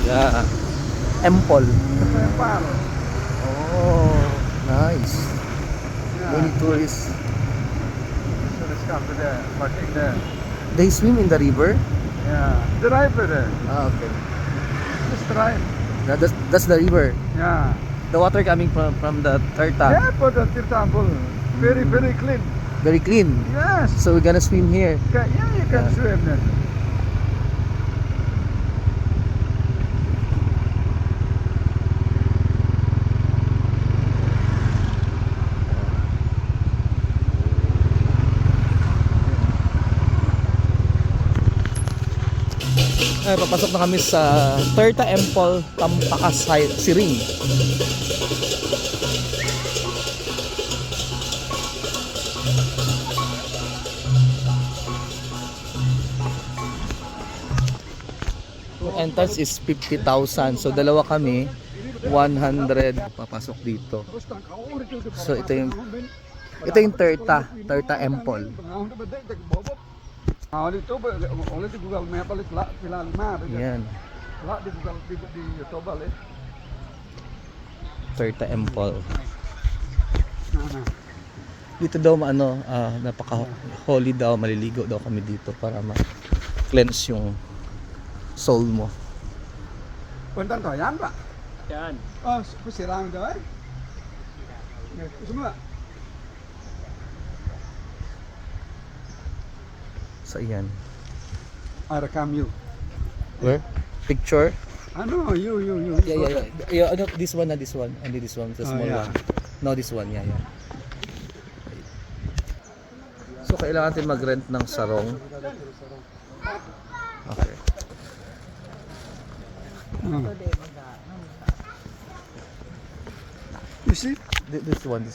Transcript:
Yeah. Empol. Empal. Oh, nice. Yeah. Many tourists. Tourists come to there, parking there. They swim in the river? Yeah. The river there. Ah, okay. Just drive. That's the river. Yeah. The water coming from the Tarta. Yeah, for the Tirtambul. Very, very clean. Very clean. Yes. So we're gonna swim here. Yeah, you can Yeah. swim there. Ay, papasok na kami sa Tarta Empol, Tampakas, Siring. Yung entrance is 50,000. So dalawa kami, 100 papasok dito. So ito yung Tarta Empol. Dito ba ulit di Google Map ulit la pila lima. Yan, La di Google di YouTube ulit. Tarta Empol. Nah. Dito daw napaka-holy daw, maliligo daw kami dito para ma-cleanse yung soul mo. Puntan to yan, Pak. Yan. Oh, pasirang daw eh. Semua. Sa iyan. I rekam you. Where? Picture? Ano, you. Yeah, ano, this one, only this one, the Oh, small yeah. one. No, this one, yeah. So, kailangan natin mag-rent ng sarong. Okay. You see? This one.